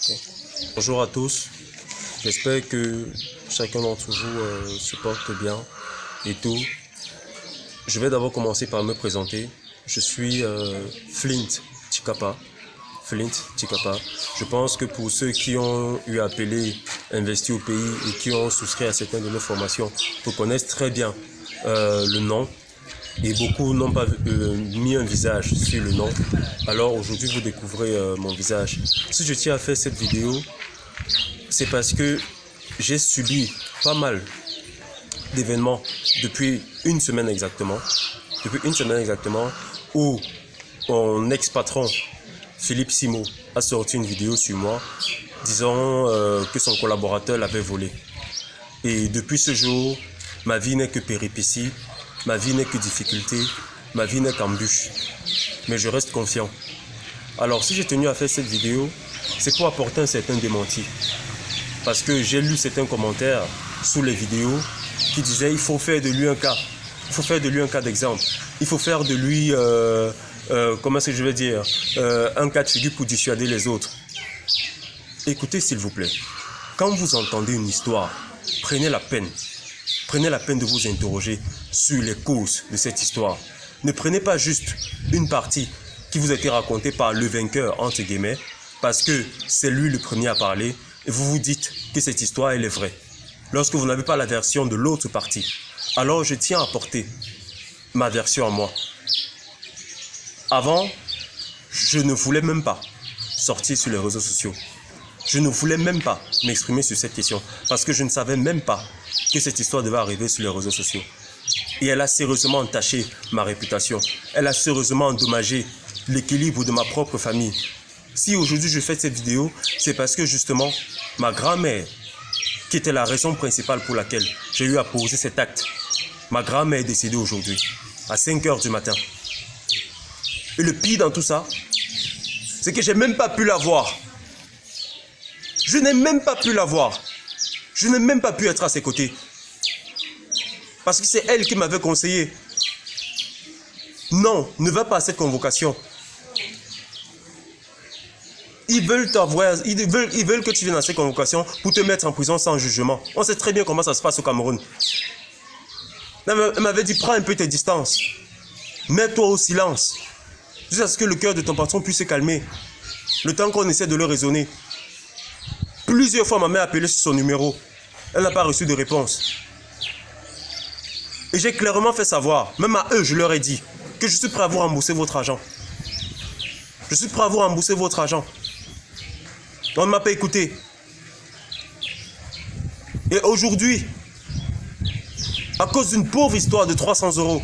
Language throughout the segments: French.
Okay. Bonjour à tous, j'espère que chacun d'entre vous se porte bien et tout. Je vais d'abord commencer par me présenter. Je suis Flint Tchikapa. Je pense que pour ceux qui ont eu appelé Investir au pays et qui ont souscrit à certaines de nos formations, vous connaissez très bien le nom. Et beaucoup n'ont pas mis un visage sur le nom. Alors aujourd'hui, vous découvrez mon visage. Si je tiens à faire cette vidéo, c'est parce que j'ai subi pas mal d'événements depuis une semaine exactement. Où mon ex-patron, Philippe Simo, a sorti une vidéo sur moi disant que son collaborateur l'avait volé. Et depuis ce jour, ma vie n'est que péripétie. Ma vie n'est que difficulté, ma vie n'est qu'embûche, mais je reste confiant. Alors si j'ai tenu à faire cette vidéo, c'est pour apporter un certain démenti. Parce que j'ai lu certains commentaires sous les vidéos qui disaient il faut faire de lui un cas. Il faut faire de lui un cas d'exemple. Il faut faire de lui, comment est-ce que je vais dire, un cas de figure pour dissuader les autres. Écoutez s'il vous plaît, quand vous entendez une histoire, prenez la peine de vous interroger sur les causes de cette histoire. Ne prenez pas juste une partie qui vous a été racontée par le vainqueur, entre guillemets, parce que c'est lui le premier à parler, et vous vous dites que cette histoire, elle est vraie. Lorsque vous n'avez pas la version de l'autre partie, alors je tiens à apporter ma version à moi. Avant, je ne voulais même pas sortir sur les réseaux sociaux. Je ne voulais même pas m'exprimer sur cette question, parce que je ne savais même pas que cette histoire devait arriver sur les réseaux sociaux. Et elle a sérieusement entaché ma réputation. Elle a sérieusement endommagé l'équilibre de ma propre famille. Si aujourd'hui je fais cette vidéo, c'est parce que justement, ma grand-mère, qui était la raison principale pour laquelle j'ai eu à poser cet acte, ma grand-mère est décédée aujourd'hui, à 5 h du matin. Et le pire dans tout ça, c'est que je n'ai même pas pu la voir. Je n'ai même pas pu la voir. Je n'ai même pas pu être à ses côtés. Parce que c'est elle qui m'avait conseillé. Non, ne va pas à cette convocation. Ils veulent que tu viennes à cette convocation pour te mettre en prison sans jugement. On sait très bien comment ça se passe au Cameroun. Elle m'avait dit, prends un peu tes distances. Mets-toi au silence. Jusqu'à ce que le cœur de ton patron puisse se calmer. Le temps qu'on essaie de le raisonner. Plusieurs fois, ma mère a appelé sur son numéro. Elle n'a pas reçu de réponse. Et j'ai clairement fait savoir, même à eux, je leur ai dit, que je suis prêt à vous rembourser votre argent. Je suis prêt à vous rembourser votre argent. On ne m'a pas écouté. Et aujourd'hui, à cause d'une pauvre histoire de 300 €,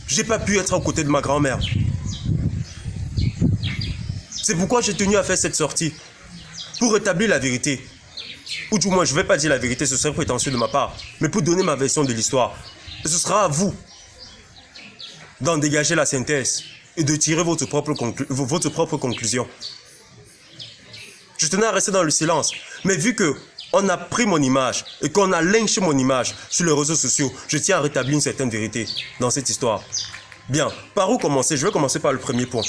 je n'ai pas pu être aux côtés de ma grand-mère. C'est pourquoi j'ai tenu à faire cette sortie. Pour rétablir la vérité. Ou du moins, je ne vais pas dire la vérité, ce serait prétentieux de ma part. Mais pour donner ma version de l'histoire. Et ce sera à vous d'en dégager la synthèse et de tirer votre propre conclusion. Je tenais à rester dans le silence. Mais vu qu'on a pris mon image et qu'on a lynché mon image sur les réseaux sociaux, je tiens à rétablir une certaine vérité dans cette histoire. Bien, par où commencer? Je vais commencer par le premier point.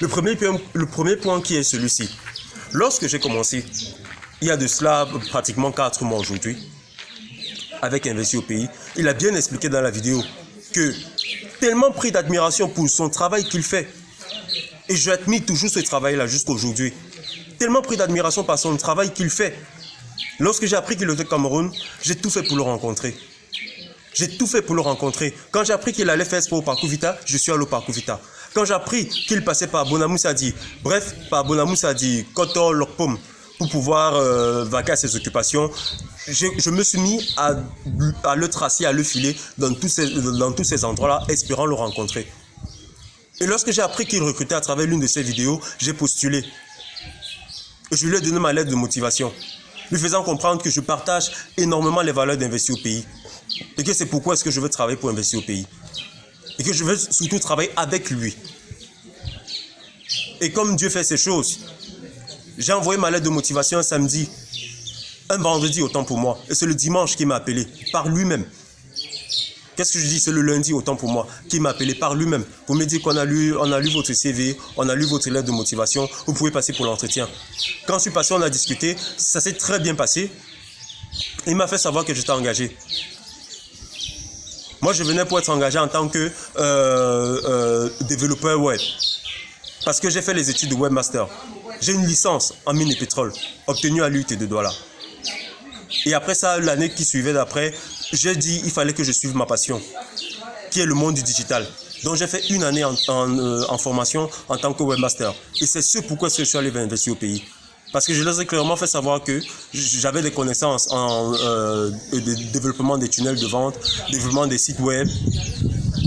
Le premier point qui est celui-ci. Lorsque j'ai commencé, il y a de cela pratiquement 4 mois aujourd'hui, avec Investir au pays, il a bien expliqué dans la vidéo que tellement pris d'admiration pour son travail qu'il fait, et j'admire toujours ce travail-là jusqu'à aujourd'hui, tellement pris d'admiration par son travail qu'il fait. Lorsque j'ai appris qu'il était au Cameroun, j'ai tout fait pour le rencontrer. Quand j'ai appris qu'il allait faire sport au Parcours Vita, je suis allé au Parcours Vita. Quand j'ai appris qu'il passait par Bonamoussadi, Koto, Lokpom, pour pouvoir vaquer à ses occupations, je me suis mis à le tracer, à le filer dans tous ces endroits-là, espérant le rencontrer. Et lorsque j'ai appris qu'il recrutait à travers l'une de ses vidéos, j'ai postulé. Et je lui ai donné ma lettre de motivation, lui faisant comprendre que je partage énormément les valeurs d'Investir au pays. Et que c'est pourquoi est-ce que je veux travailler pour Investir au pays. Et que je veux surtout travailler avec lui. Et comme Dieu fait ces choses, j'ai envoyé ma lettre de motivation un samedi, un vendredi autant pour moi. Et c'est le dimanche qu'il m'a appelé, par lui-même. Qu'est-ce que je dis? C'est le lundi, autant pour moi, qui m'a appelé par lui-même pour me dire qu'on a lu votre CV, on a lu votre lettre de motivation, vous pouvez passer pour l'entretien. Quand je suis passé, on a discuté, ça s'est très bien passé. Il m'a fait savoir que j'étais engagé. Moi, je venais pour être engagé en tant que développeur web. Parce que j'ai fait les études de webmaster. J'ai une licence en mine et pétrole, obtenue à l'UT de Douala. Et après ça, l'année qui suivait d'après, j'ai dit qu'il fallait que je suive ma passion, qui est le monde du digital. Donc j'ai fait une année en formation en tant que webmaster. Et c'est ce pourquoi je suis allé investir au pays. Parce que je leur ai clairement fait savoir que j'avais des connaissances en développement des tunnels de vente, développement des sites web.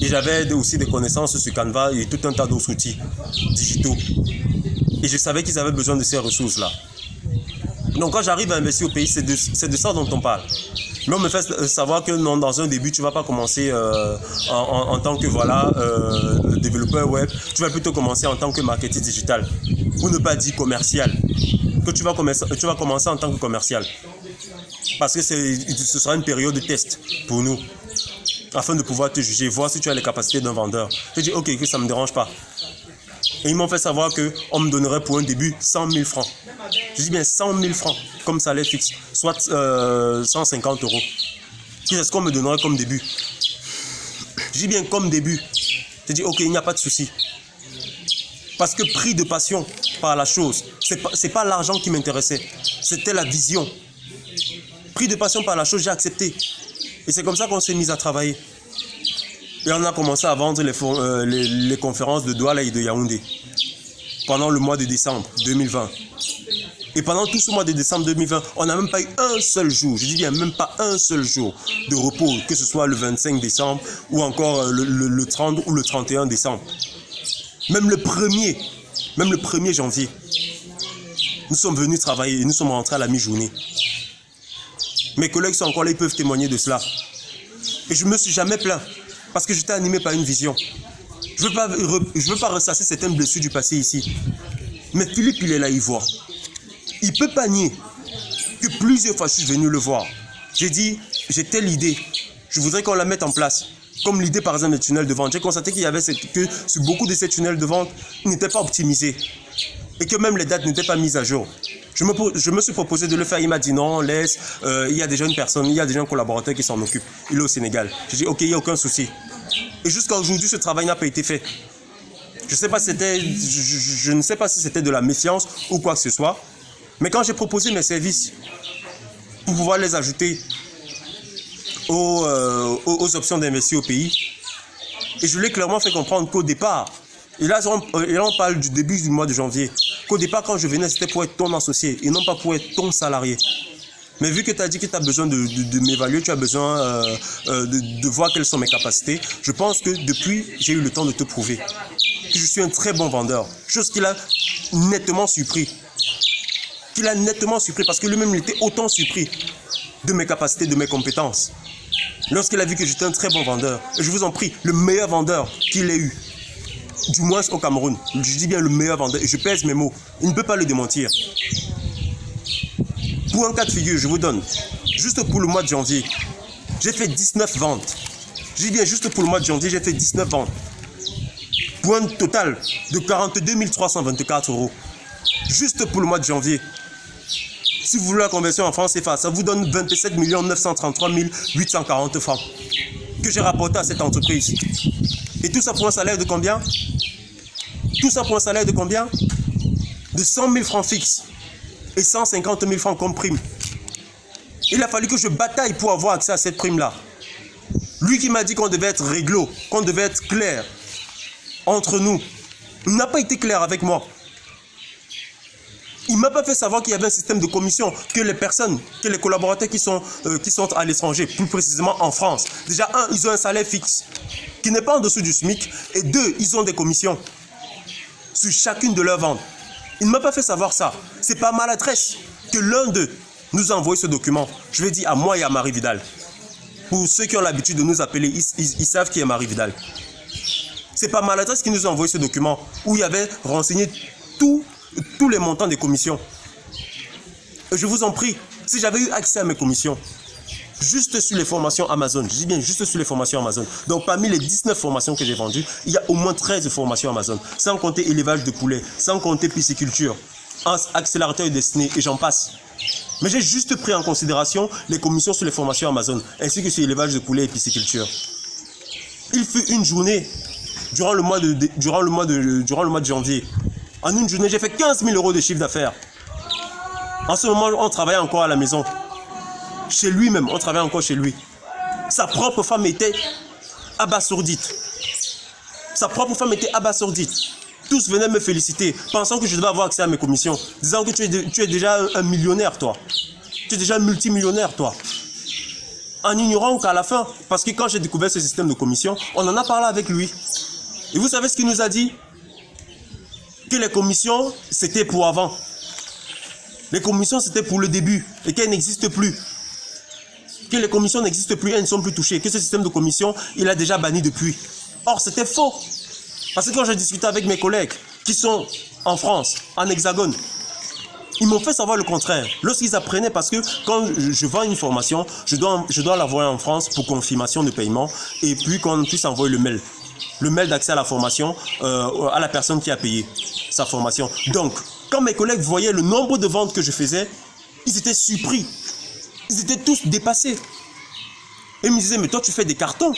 Et j'avais aussi des connaissances sur Canva et tout un tas d'autres outils digitaux. Et je savais qu'ils avaient besoin de ces ressources-là. Donc quand j'arrive à investir au pays, c'est de ça dont on parle. Mais on me fait savoir que non, dans un début, tu ne vas pas commencer en tant que développeur web. Tu vas plutôt commencer en tant que marketing digital. Pour ne pas dire commercial. Que tu vas commencer en tant que commercial. Parce que ce sera une période de test pour nous. Afin de pouvoir te juger, voir si tu as les capacités d'un vendeur. Je dis ok, que ça ne me dérange pas. Et ils m'ont fait savoir qu'on me donnerait pour un début 100 000 francs. Je dis bien 100 000 francs comme salaire fixe, soit 150 euros. C'est ce qu'on me donnerait comme début. Je dis bien comme début. Je dis ok, il n'y a pas de souci. Parce que pris de passion par la chose, c'est pas l'argent qui m'intéressait, c'était la vision. Pris de passion par la chose, j'ai accepté. Et c'est comme ça qu'on s'est mis à travailler. Et on a commencé à vendre les conférences de Douala et de Yaoundé pendant le mois de décembre 2020. Et pendant tout ce mois de décembre 2020, on n'a même pas eu un seul jour, je dis bien même pas un seul jour de repos, que ce soit le 25 décembre ou encore le 30 ou le 31 décembre. Même le 1er janvier, nous sommes venus travailler et nous sommes rentrés à la mi-journée. Mes collègues sont encore là, ils peuvent témoigner de cela. Et je ne me suis jamais plaint parce que j'étais animé par une vision. Je ne veux pas ressasser certaines blessures du passé ici. Mais Philippe, il est là, il voit. Il ne peut pas nier que plusieurs fois je suis venu le voir. J'ai dit, j'ai telle idée, je voudrais qu'on la mette en place. Comme l'idée par exemple des tunnels de vente. J'ai constaté qu'il y avait que sur beaucoup de ces tunnels de vente, ils n'étaient pas optimisés. Et que même les dates n'étaient pas mises à jour. Je me suis proposé de le faire. Il m'a dit non, laisse. Il y a déjà une personne, il y a déjà un collaborateur qui s'en occupe. Il est au Sénégal. J'ai dit ok, il n'y a aucun souci. Et jusqu'à aujourd'hui, ce travail n'a pas été fait. Je ne sais pas si c'était de la méfiance ou quoi que ce soit. Mais quand j'ai proposé mes services pour pouvoir les ajouter aux options d'investir au pays, et je l'ai clairement fait comprendre qu'au départ, et là on parle du début du mois de janvier, qu'au départ quand je venais c'était pour être ton associé et non pas pour être ton salarié. Mais vu que tu as dit que tu as besoin de m'évaluer, tu as besoin de voir quelles sont mes capacités, je pense que depuis j'ai eu le temps de te prouver que je suis un très bon vendeur, chose qu'il a nettement surpris. Parce que lui-même il était autant surpris de mes capacités, de mes compétences. Lorsqu'il a vu que j'étais un très bon vendeur, et je vous en prie, le meilleur vendeur qu'il ait eu, du moins au Cameroun, je dis bien le meilleur vendeur, et je pèse mes mots, il ne peut pas le démentir. Pour un cas de figure, je vous donne, juste pour le mois de janvier, j'ai fait 19 ventes. Je dis bien juste pour le mois de janvier, j'ai fait 19 ventes. Pour un total de 42 324 euros. Juste pour le mois de janvier. Si vous voulez la conversion en francs CFA, ça vous donne 27 933 840 francs que j'ai rapporté à cette entreprise. Et tout ça pour un salaire de combien? Tout ça pour un salaire de combien? De 100 000 francs fixes et 150 000 francs comme prime. Il a fallu que je bataille pour avoir accès à cette prime-là. Lui qui m'a dit qu'on devait être réglo, qu'on devait être clair entre nous, il n'a pas été clair avec moi. Il ne m'a pas fait savoir qu'il y avait un système de commission, que les collaborateurs qui sont à l'étranger, plus précisément en France, déjà un, ils ont un salaire fixe qui n'est pas en dessous du SMIC, et deux, ils ont des commissions sur chacune de leurs ventes. Il ne m'a pas fait savoir ça. C'est par maladresse que l'un d'eux nous a envoyé ce document. Je vais dire à moi et à Marie Vidal. Pour ceux qui ont l'habitude de nous appeler, ils savent qui est Marie Vidal. C'est par maladresse qu'il nous a envoyé ce document où il y avait renseigné tous les montants des commissions. Et je vous en prie, si j'avais eu accès à mes commissions, Juste sur les formations Amazon. Je dis bien juste sur les formations Amazon. Donc parmi les 19 formations que j'ai vendues, il y a au moins 13 formations Amazon. Sans compter élevage de poulets, sans compter pisciculture, accélérateur destiné et j'en passe. Mais j'ai juste pris en considération les commissions sur les formations Amazon, ainsi que sur l'élevage de poulets et pisciculture. Il fut une journée, durant le mois de janvier, en une journée, j'ai fait 15 000 € de chiffre d'affaires. En ce moment, on travaillait encore à la maison. Chez lui même, on travaillait encore chez lui. Sa propre femme était abasourdite. Sa propre femme était abasourdite. Tous venaient me féliciter, pensant que je devais avoir accès à mes commissions, disant que tu es déjà un millionnaire, toi. Tu es déjà un multimillionnaire, toi. En ignorant qu'à la fin, parce que quand j'ai découvert ce système de commission, on en a parlé avec lui. Et vous savez ce qu'il nous a dit? Que les commissions, c'était pour avant. Les commissions, c'était pour le début et qu'elles n'existent plus. Que les commissions n'existent plus, elles ne sont plus touchées. Que ce système de commission, il a déjà banni depuis. Or, c'était faux. Parce que quand j'ai discuté avec mes collègues qui sont en France, en Hexagone, ils m'ont fait savoir le contraire. Lorsqu'ils apprenaient, parce que quand je vends une formation, je dois l'envoyer en France pour confirmation de paiement et puis qu'on puisse envoyer le mail. Le mail d'accès à la formation à la personne qui a payé sa formation. Donc, quand mes collègues voyaient le nombre de ventes que je faisais, ils étaient surpris. Ils étaient tous dépassés. Et ils me disaient, mais toi, tu fais des cartons.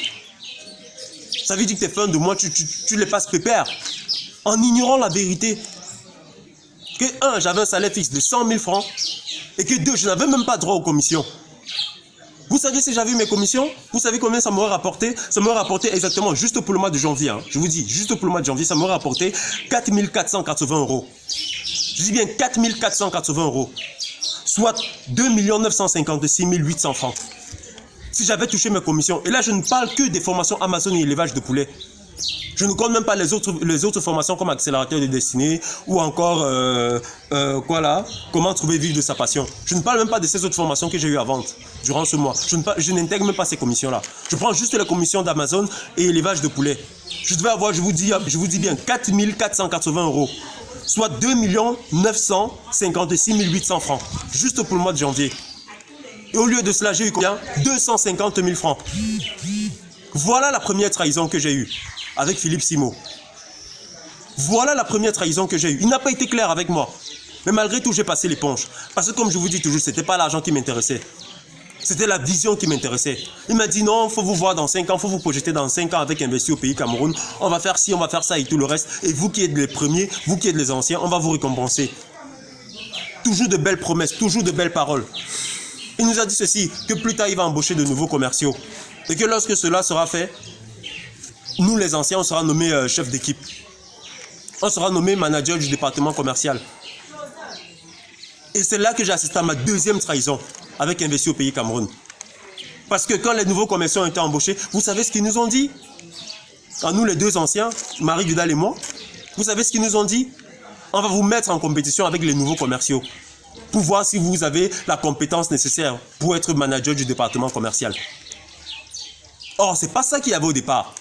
Ça veut dire que tes fins de mois, tu les passes pépère. En ignorant la vérité. Que 1, j'avais un salaire fixe de 100 000 francs. Et que 2, je n'avais même pas droit aux commissions. Vous savez si j'avais eu mes commissions, vous savez combien ça m'aurait rapporté? Ça m'aurait rapporté exactement, juste pour le mois de janvier. Hein. Je vous dis, juste pour le mois de janvier, ça m'aurait rapporté 4 480 €. Je dis bien 4 480 €. Soit 2 956 800 francs. Si j'avais touché mes commissions. Et là, je ne parle que des formations Amazon et élevage de poulet. Je ne compte même pas les autres formations comme accélérateur de destinée ou encore comment trouver vivre de sa passion. Je ne parle même pas de ces autres formations que j'ai eu à vendre durant ce mois. Je n'intègre même pas ces commissions-là. Je prends juste les commissions d'Amazon et élevage de poulet. Je devais avoir, je vous dis bien, 4 480 €. Soit 2 956 800 francs. Juste pour le mois de janvier. Et au lieu de cela, j'ai eu combien? 250 000 francs. Voilà la première trahison que j'ai eue avec Philippe Simo. Voilà la première trahison que j'ai eue. Il n'a pas été clair avec moi. Mais malgré tout, j'ai passé l'éponge. Parce que comme je vous dis toujours, ce n'était pas l'argent qui m'intéressait. C'était la vision qui m'intéressait. Il m'a dit non, il faut vous voir dans 5 ans, il faut vous projeter dans 5 ans avec Investir au pays Cameroun. On va faire ci, on va faire ça et tout le reste. Et vous qui êtes les premiers, vous qui êtes les anciens, on va vous récompenser. Toujours de belles promesses, toujours de belles paroles. Il nous a dit ceci, que plus tard il va embaucher de nouveaux commerciaux. Et que lorsque cela sera fait, nous les anciens, on sera nommé chef d'équipe. On sera nommé manager du département commercial. Et c'est là que j'ai assisté à ma deuxième trahison avec Investir au pays Cameroun. Parce que quand les nouveaux commerciaux ont été embauchés, vous savez ce qu'ils nous ont dit? À nous les deux anciens, Marie Vidal et moi, vous savez ce qu'ils nous ont dit? On va vous mettre en compétition avec les nouveaux commerciaux pour voir si vous avez la compétence nécessaire pour être manager du département commercial. Or, ce n'est pas ça qu'il y avait au départ.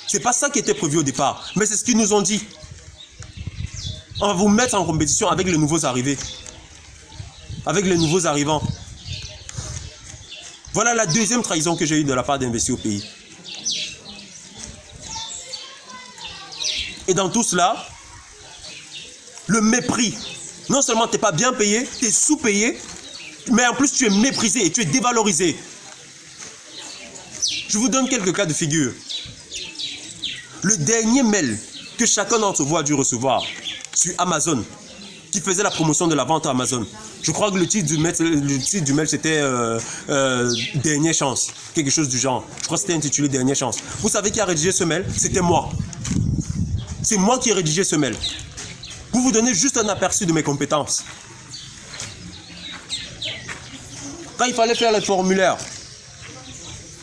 Ce n'est pas ça qui était prévu au départ. Mais c'est ce qu'ils nous ont dit. On va vous mettre en compétition avec les nouveaux arrivés. Avec les nouveaux arrivants. Voilà la deuxième trahison que j'ai eue de la part d'Investir au pays. Et dans tout cela, le mépris. Non seulement tu n'es pas bien payé, tu es sous-payé, mais en plus tu es méprisé et tu es dévalorisé. Je vous donne quelques cas de figure. Le dernier mail que chacun d'entre vous a dû recevoir sur Amazon, qui faisait la promotion de la vente à Amazon. Je crois que le titre du mail c'était Dernière chance, quelque chose du genre. Je crois que c'était intitulé Dernière chance. Vous savez qui a rédigé ce mail? C'était moi. C'est moi qui ai rédigé ce mail. Pour vous donner juste un aperçu de mes compétences. Quand il fallait faire les formulaires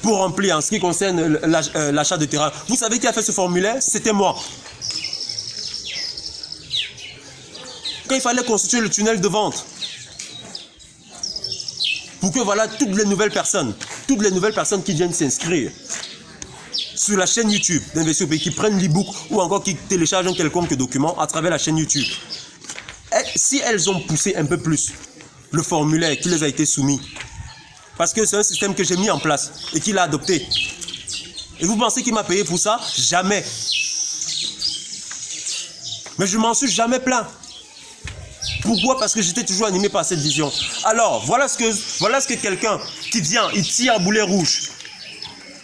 pour remplir en ce qui concerne l'achat de terrain, vous savez qui a fait ce formulaire? C'était moi. Quand il fallait constituer le tunnel de vente, pour que voilà toutes les nouvelles personnes qui viennent s'inscrire sur la chaîne YouTube d'Investir au pays, qui prennent l'e-book ou encore qui téléchargent un quelconque document à travers la chaîne YouTube. Et si elles ont poussé un peu plus le formulaire qui les a été soumis, Parce que c'est un système que j'ai mis en place et qu'il a adopté. Et vous pensez qu'il m'a payé pour ça? Jamais. Mais je m'en suis jamais plaint. Pourquoi? Parce que j'étais toujours animé par cette vision. Alors, voilà ce que quelqu'un qui vient, il tire à boulet rouge.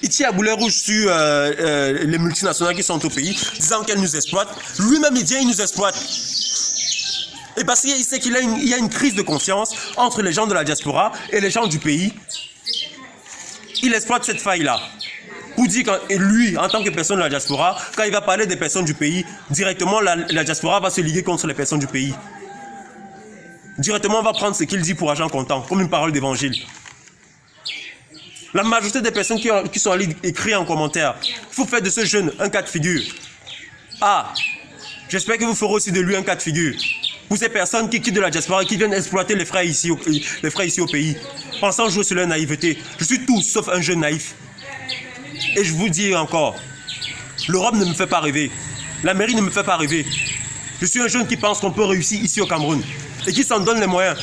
Il tire à boulet rouge sur les multinationales qui sont au pays, disant qu'elles nous exploitent. Lui-même, il vient, il nous exploite. Et parce qu'il sait qu'il y a une crise de confiance entre les gens de la diaspora et les gens du pays, il exploite cette faille-là. Pour dire que lui, en tant que personne de la diaspora, quand il va parler des personnes du pays, directement la diaspora va se liguer contre les personnes du pays. Directement, on va prendre ce qu'il dit pour argent comptant, comme une parole d'évangile. La majorité des personnes qui sont allées écrire en commentaire, il faut faire de ce jeune un cas de figure. Ah, j'espère que vous ferez aussi de lui un cas de figure. Pour ces personnes qui quittent de la diaspora et qui viennent exploiter les frères ici au pays, pensant jouer sur leur naïveté. Je suis tout sauf un jeune naïf. Et je vous dis encore, l'Europe ne me fait pas rêver. L'Amérique ne me fait pas rêver. Je suis un jeune qui pense qu'on peut réussir ici au Cameroun et qui s'en donne les moyens.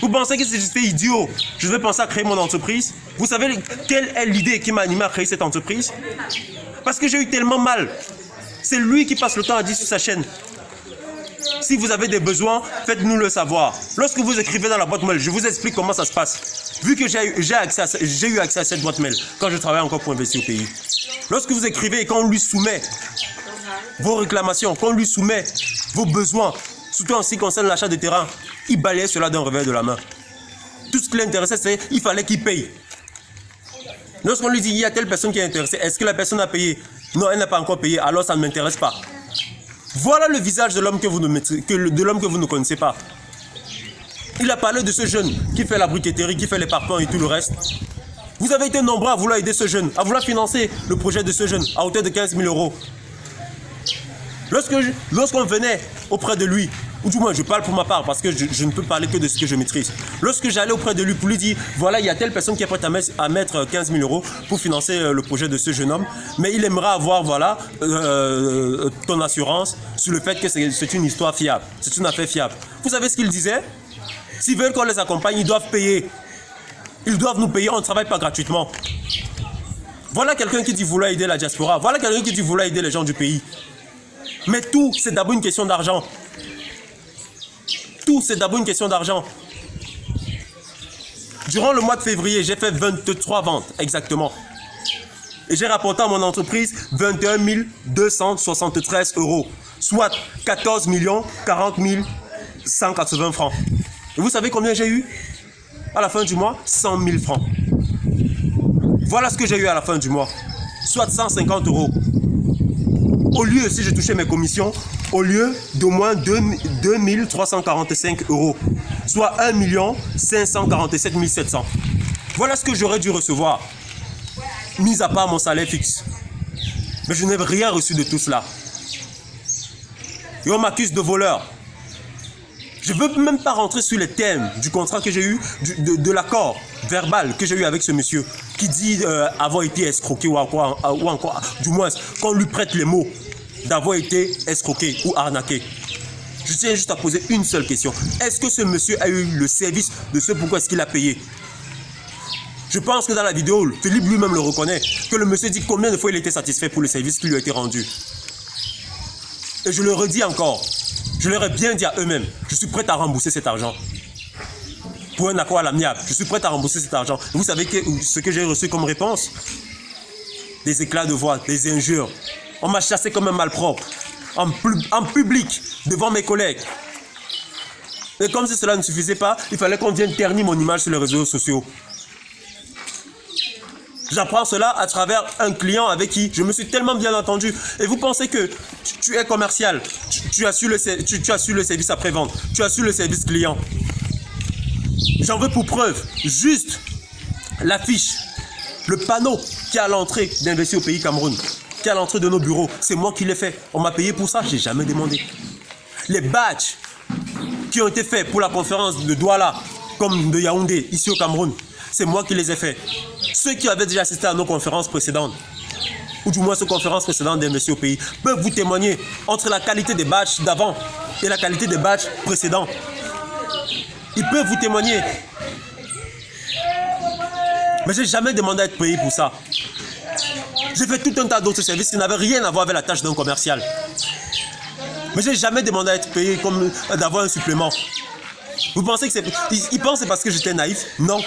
Vous pensez que c'est juste idiot? Je vais penser à créer mon entreprise. Vous savez quelle est l'idée qui m'a animé à créer cette entreprise? Parce que j'ai eu tellement mal. C'est lui qui passe le temps à dire sur sa chaîne. Si vous avez des besoins, faites-nous le savoir. Lorsque vous écrivez dans la boîte mail, je vous explique comment ça se passe. Vu que j'ai eu accès à cette boîte mail quand je travaillais encore pour investir au pays. Lorsque vous écrivez et qu'on lui soumet vos réclamations, qu'on lui soumet vos besoins, surtout en ce qui concerne l'achat de terrain, il balayait cela d'un revers de la main. Tout ce qui l'intéressait, c'est qu'il fallait qu'il paye. Lorsqu'on lui dit, il y a telle personne qui est intéressée, est-ce que la personne a payé? Non, elle n'a pas encore payé, alors ça ne m'intéresse pas. Voilà le visage de l'homme que vous ne connaissez pas. Il a parlé de ce jeune qui fait la briqueterie, qui fait les parpaings et tout le reste. Vous avez été nombreux à vouloir aider ce jeune, à vouloir financer le projet de ce jeune à hauteur de 15 000 €. Lorsqu'on venait auprès de lui, ou du moins je parle pour ma part parce que je ne peux parler que de ce que je maîtrise. Lorsque j'allais auprès de lui pour lui dire, voilà, il y a telle personne qui est prête à mettre 15 000 € pour financer le projet de ce jeune homme, mais il aimerait avoir, voilà, ton assurance sur le fait que c'est une histoire fiable, c'est une affaire fiable. Vous savez ce qu'il disait? S'ils veulent qu'on les accompagne, ils doivent payer. Ils doivent nous payer, on ne travaille pas gratuitement. Voilà quelqu'un qui dit vouloir aider la diaspora, voilà quelqu'un qui dit vouloir aider les gens du pays. Mais tout, c'est d'abord une question d'argent. Tout, c'est d'abord une question d'argent. Durant le mois de février, j'ai fait 23 ventes, exactement. Et j'ai rapporté à mon entreprise 21 273 €, soit 14 40 180 francs. Et vous savez combien j'ai eu? À la fin du mois, 100 000 francs. Voilà ce que j'ai eu à la fin du mois, soit 150 €. Au lieu, si je touchais mes commissions, au lieu d'au moins 2 345 €, soit 1 547 700. Voilà ce que j'aurais dû recevoir, mis à part mon salaire fixe. Mais je n'ai rien reçu de tout cela. Et on m'accuse de voleur. Je ne veux même pas rentrer sur les thèmes du contrat que j'ai eu, de l'accord verbal que j'ai eu avec ce monsieur, qui dit avoir été escroqué ou encore, du moins, qu'on lui prête les mots d'avoir été escroqué ou arnaqué. Je tiens juste à poser une seule question. Est-ce que ce monsieur a eu le service de ce pourquoi est-ce qu'il a payé? Je pense que dans la vidéo, Philippe lui-même le reconnaît, que le monsieur dit combien de fois il était satisfait pour le service qui lui a été rendu. Et je le redis encore, je leur ai bien dit à eux-mêmes, je suis prêt à rembourser cet argent. Pour un accord à l'amiable, je suis prêt à rembourser cet argent. Et vous savez ce que j'ai reçu comme réponse? Des éclats de voix, des injures. On m'a chassé comme un malpropre, en public, devant mes collègues. Et comme si cela ne suffisait pas, il fallait qu'on vienne ternir mon image sur les réseaux sociaux. J'apprends cela à travers un client avec qui je me suis tellement bien entendu. Et vous pensez que tu es commercial, tu as su le service après-vente, tu as su le service client. J'en veux pour preuve, juste l'affiche, le panneau qui est à l'entrée d'Investir au pays Cameroun, qui est à l'entrée de nos bureaux. C'est moi qui l'ai fait. On m'a payé pour ça, je n'ai jamais demandé. Les badges qui ont été faits pour la conférence de Douala, comme de Yaoundé, ici au Cameroun, c'est moi qui les ai faits. Ceux qui avaient déjà assisté à nos conférences précédentes, ou du moins ces conférences précédentes d'Investir au pays, peuvent vous témoigner entre la qualité des badges d'avant et la qualité des badges précédents. Ils peuvent vous témoigner. Mais je n'ai jamais demandé à être payé pour ça. J'ai fait tout un tas d'autres services qui n'avaient rien à voir avec la tâche d'un commercial. Mais je n'ai jamais demandé à être payé comme d'avoir un supplément. Vous pensez que c'est... Ils pensent que c'est parce que j'étais naïf? Non.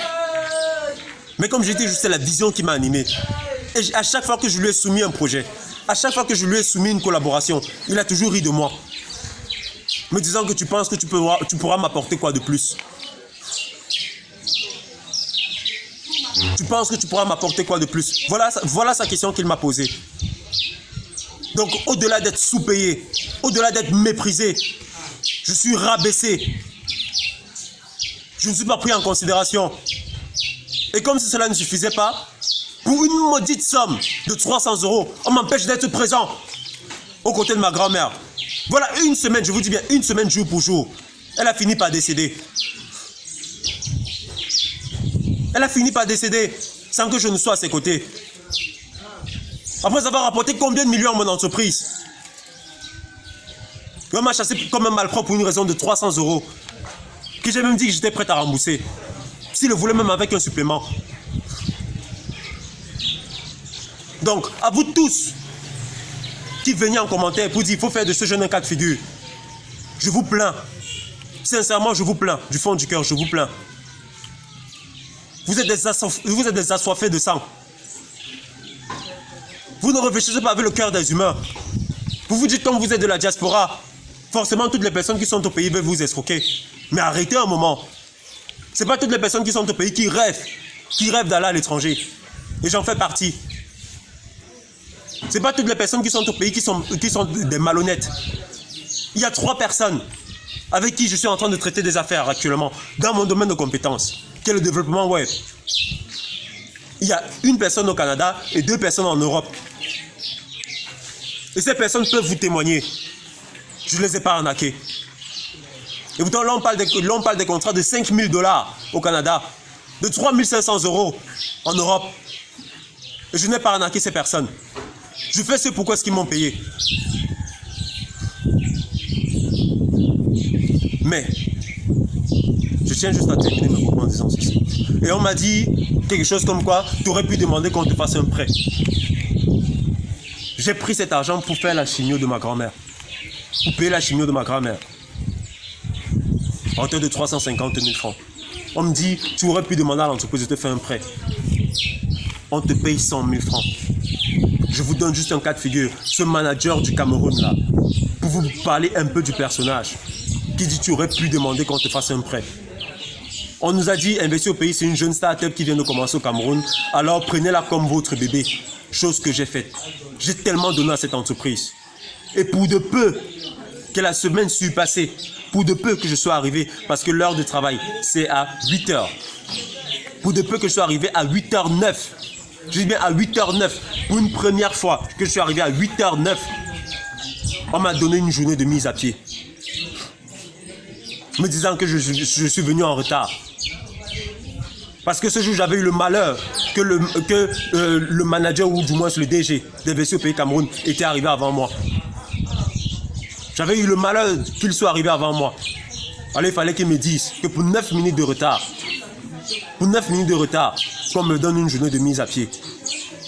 Mais comme j'ai dit, c'est la vision qui m'a animé. Et à chaque fois que je lui ai soumis un projet, à chaque fois que je lui ai soumis une collaboration, il a toujours ri de moi. Me disant que tu penses que tu pourras m'apporter quoi de plus? Tu penses que tu pourras m'apporter quoi de plus? Voilà sa question qu'il m'a posée. Donc, au-delà d'être sous-payé, au-delà d'être méprisé, je suis rabaissé. Je ne suis pas pris en considération. Et comme si cela ne suffisait pas, pour une maudite somme de 300 €, on m'empêche d'être présent aux côtés de ma grand-mère. Voilà une semaine, je vous dis bien, une semaine jour pour jour. Elle a fini par décéder. Elle a fini par décéder sans que je ne sois à ses côtés. Après avoir rapporté combien de millions à mon entreprise. Elle m'a chassé comme un malpropre pour une raison de 300 €. Que j'ai même dit que j'étais prêt à rembourser. S'il le voulait même avec un supplément. Donc, à vous tous qui venez en commentaire pour dire qu'il faut faire de ce jeune un cas de figure. Je vous plains. Sincèrement, je vous plains. Du fond du cœur, je vous plains. Vous êtes des assoiffés de sang. Vous ne réfléchissez pas avec le cœur des humains. Vous vous dites comme vous êtes de la diaspora. Forcément, toutes les personnes qui sont au pays veulent vous escroquer. Mais arrêtez un moment. Ce n'est pas toutes les personnes qui sont au pays qui rêvent d'aller à l'étranger. Et j'en fais partie. Ce n'est pas toutes les personnes qui sont au pays qui sont des malhonnêtes. Il y a 3 personnes avec qui je suis en train de traiter des affaires actuellement dans mon domaine de compétences, qui est le développement web. Il y a une personne au Canada et 2 personnes en Europe. Et ces personnes peuvent vous témoigner. Je ne les ai pas arnaquées. Et pourtant, là, on parle des contrats de 5 000 $ au Canada, de 3 500 € en Europe. Et je n'ai pas arnaqué ces personnes. Je fais ce pourquoi ce qu'ils m'ont payé. Mais, je tiens juste à terminer mes propos en disant ceci. Et on m'a dit quelque chose comme quoi, tu aurais pu demander qu'on te fasse un prêt. J'ai pris cet argent pour faire la chimio de ma grand-mère. Pour payer la chimio de ma grand-mère. À hauteur de 350 000 francs. On me dit, tu aurais pu demander à l'entreprise de te faire un prêt. On te paye 100 000 francs. Je vous donne juste un cas de figure. Ce manager du Cameroun là, pour vous parler un peu du personnage, qui dit tu aurais pu demander qu'on te fasse un prêt. On nous a dit, investir au pays, c'est une jeune start-up qui vient de commencer au Cameroun, alors prenez-la comme votre bébé. Chose que j'ai faite. J'ai tellement donné à cette entreprise. Et pour de peu que la semaine soit passée, pour de peu que je sois arrivé, parce que l'heure de travail, c'est à 8 h. Pour de peu que je sois arrivé à 8 h 09. Je dis bien à 8 h 09. Pour une première fois que je suis arrivé à 8 h 09, on m'a donné une journée de mise à pied. Me disant que je suis venu en retard. Parce que ce jour, j'avais eu le malheur que le manager, ou du moins le DG d'investir au pays Cameroun, était arrivé avant moi. J'avais eu le malheur qu'il soit arrivé avant moi. Alors il fallait qu'il me dise que pour 9 minutes de retard, qu'on me donne une journée de mise à pied.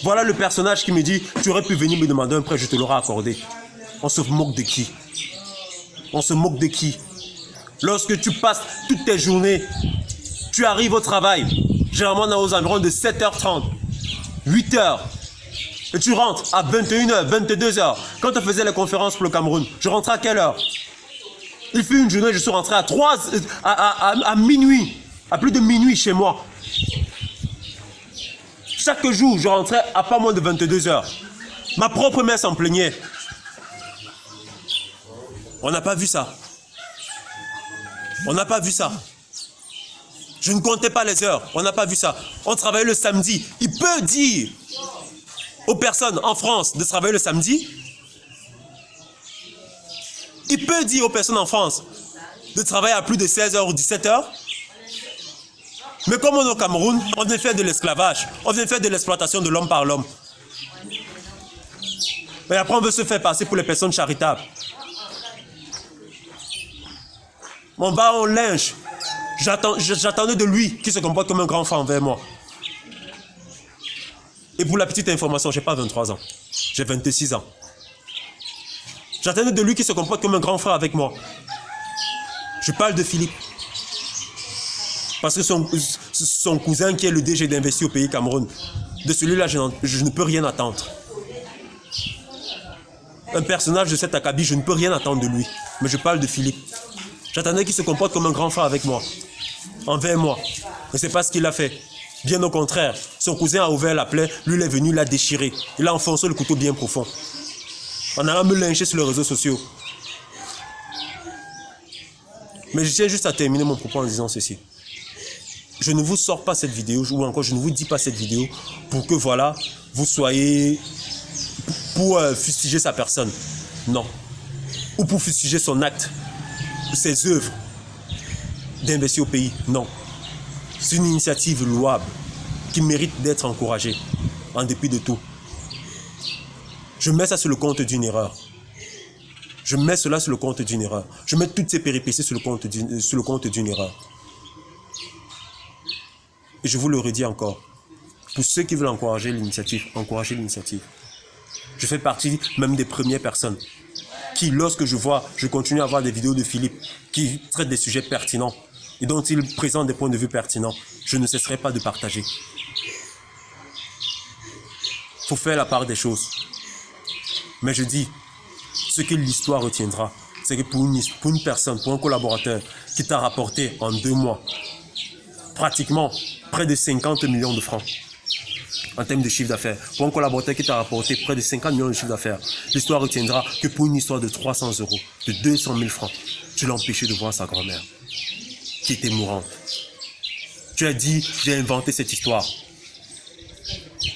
Voilà le personnage qui me dit, tu aurais pu venir me demander un prêt, je te l'aurais accordé. On se moque de qui? On se moque de qui? Lorsque tu passes toutes tes journées, tu arrives au travail, généralement aux environs de 7 h 30, 8 h, et tu rentres à 21 h, 22 h. Quand on faisait les conférences pour le Cameroun, je rentrais à quelle heure? Il fut une journée, je suis rentré à minuit, à plus de minuit chez moi. Chaque jour, je rentrais à pas moins de 22 h. Ma propre mère s'en plaignait. On n'a pas vu ça. On n'a pas vu ça. Je ne comptais pas les heures. On n'a pas vu ça. On travaillait le samedi. Il peut dire aux personnes en France de travailler le samedi. Il peut dire aux personnes en France de travailler à plus de 16 h ou 17 h. Mais comme on est au Cameroun, on vient faire de l'esclavage. On vient faire de l'exploitation de l'homme par l'homme. Et après, on veut se faire passer pour les personnes charitables. On va en linge. J'attendais de lui qu'il se comporte comme un grand frère envers moi. Et pour la petite information, je n'ai pas 23 ans. J'ai 26 ans. J'attendais de lui qui se comporte comme un grand frère avec moi. Je parle de Philippe. Parce que son cousin qui est le DG d'Investir au pays Cameroun, de celui-là, je ne peux rien attendre. Un personnage de cet acabit, je ne peux rien attendre de lui. Mais je parle de Philippe. J'attendais qu'il se comporte comme un grand frère avec moi. Envers moi. Mais ce n'est pas ce qu'il a fait. Bien au contraire, son cousin a ouvert la plaie, lui il est venu la déchirer. Il a enfoncé le couteau bien profond. En allant me lyncher sur les réseaux sociaux. Mais je tiens juste à terminer mon propos en disant ceci. Je ne vous sors pas cette vidéo, ou encore je ne vous dis pas cette vidéo pour que voilà, vous soyez pour fustiger sa personne. Non. Ou pour fustiger son acte, ses œuvres d'investir au pays. Non. C'est une initiative louable qui mérite d'être encouragée en dépit de tout. Je mets ça sur le compte d'une erreur. Je mets cela sur le compte d'une erreur. Je mets toutes ces péripéties sur le compte d'une erreur. Et je vous le redis encore. Pour ceux qui veulent encourager l'initiative, encouragez l'initiative. Je fais partie même des premières personnes qui, lorsque je continue à voir des vidéos de Philippe qui traitent des sujets pertinents et dont il présente des points de vue pertinents, je ne cesserai pas de partager. Il faut faire la part des choses. Mais je dis, ce que l'histoire retiendra, c'est que pour une personne, pour un collaborateur qui t'a rapporté en 2 mois, pratiquement près de 50 millions de francs en termes de chiffre d'affaires, pour un collaborateur qui t'a rapporté près de 50 millions de chiffre d'affaires, l'histoire retiendra que pour une histoire de 300 €, de 200 000 francs, tu l'as empêché de voir sa grand-mère, qui était mourante. Tu as dit, j'ai inventé cette histoire.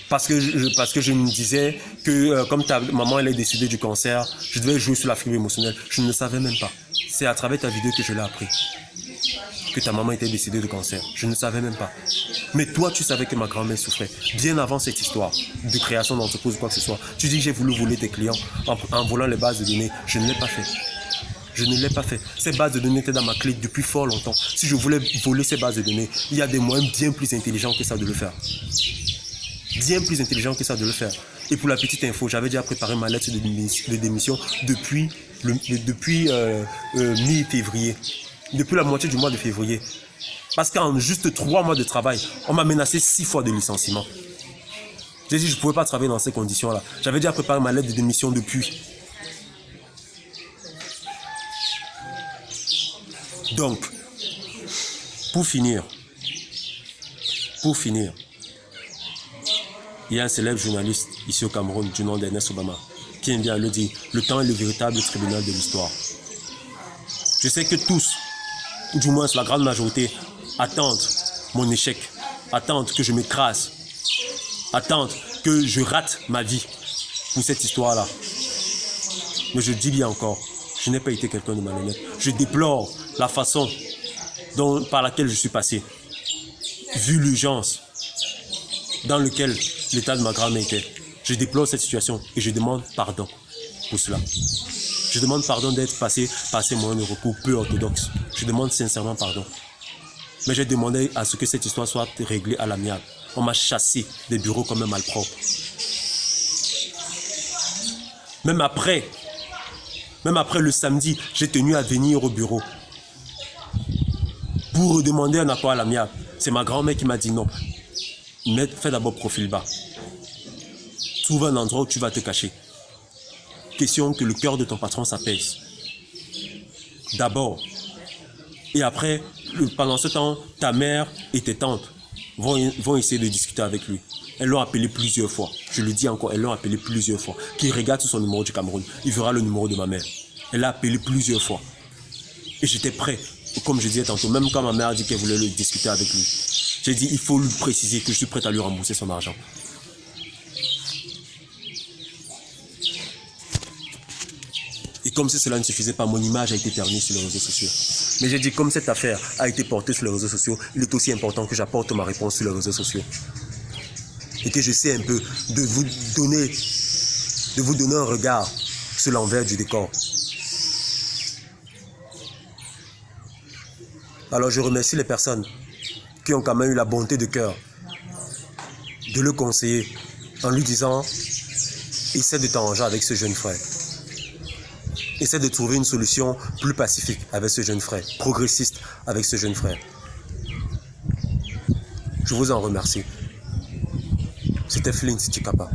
Parce que je me disais que comme ta maman elle est décédée du cancer, je devais jouer sur la fibre émotionnelle. Je ne le savais même pas. C'est à travers ta vidéo que je l'ai appris. Que ta maman était décédée de cancer. Je ne savais même pas. Mais toi, tu savais que ma grand-mère souffrait. Bien avant cette histoire de création d'entreprise ou quoi que ce soit. Tu dis que j'ai voulu voler tes clients en volant les bases de données. Je ne l'ai pas fait. Je ne l'ai pas fait. Ces bases de données étaient dans ma clé depuis fort longtemps. Si je voulais voler ces bases de données, il y a des moyens bien plus intelligents que ça de le faire. Bien plus intelligent que ça de le faire. Et pour la petite info, j'avais déjà préparé ma lettre de démission depuis mi-février. Depuis la moitié du mois de février. Parce qu'en juste 3 mois de travail, on m'a menacé 6 fois de licenciement. J'ai dit que je ne pouvais pas travailler dans ces conditions-là. J'avais déjà préparé ma lettre de démission depuis. Donc, pour finir, il y a un célèbre journaliste ici au Cameroun du nom d'Ernest Obama qui aime bien le dire, le temps est le véritable tribunal de l'histoire. Je sais que tous, ou du moins la grande majorité, attendent mon échec, attendent que je m'écrase, attendent que je rate ma vie pour cette histoire-là. Mais je dis bien encore, je n'ai pas été quelqu'un de malhonnête. Je déplore la façon par laquelle je suis passé, vu l'urgence dans laquelle l'état de ma grand-mère était. Je déplore cette situation et je demande pardon pour cela. Je demande pardon d'être passé par ces moyens de recours peu orthodoxes. Je demande sincèrement pardon. Mais j'ai demandé à ce que cette histoire soit réglée à l'amiable. On m'a chassé des bureaux comme un malpropre. Même après le samedi, j'ai tenu à venir au bureau pour demander un accord à l'amiable. C'est ma grand-mère qui m'a dit non. Mais fais d'abord profil bas. Trouve un endroit où tu vas te cacher. Question que le cœur de ton patron s'apaise. D'abord. Et après, pendant ce temps, ta mère et tes tantes vont essayer de discuter avec lui. Elles l'ont appelé plusieurs fois. Je le dis encore, elles l'ont appelé plusieurs fois. Qu'il regarde sur son numéro du Cameroun, il verra le numéro de ma mère. Elle l'a appelé plusieurs fois. Et j'étais prêt. Comme je disais tantôt, même quand ma mère a dit qu'elle voulait le discuter avec lui, j'ai dit, il faut lui préciser que je suis prêt à lui rembourser son argent. Et comme si cela ne suffisait pas, mon image a été ternie sur les réseaux sociaux. Mais j'ai dit, comme cette affaire a été portée sur les réseaux sociaux, il est aussi important que j'apporte ma réponse sur les réseaux sociaux. Et que j'essaie un peu de vous donner un regard sur l'envers du décor. Alors je remercie les personnes qui ont quand même eu la bonté de cœur de le conseiller en lui disant, essaie de t'arranger avec ce jeune frère. Essaie de trouver une solution plus pacifique avec ce jeune frère, progressiste avec ce jeune frère. Je vous en remercie. C'était Flint Tchikapa.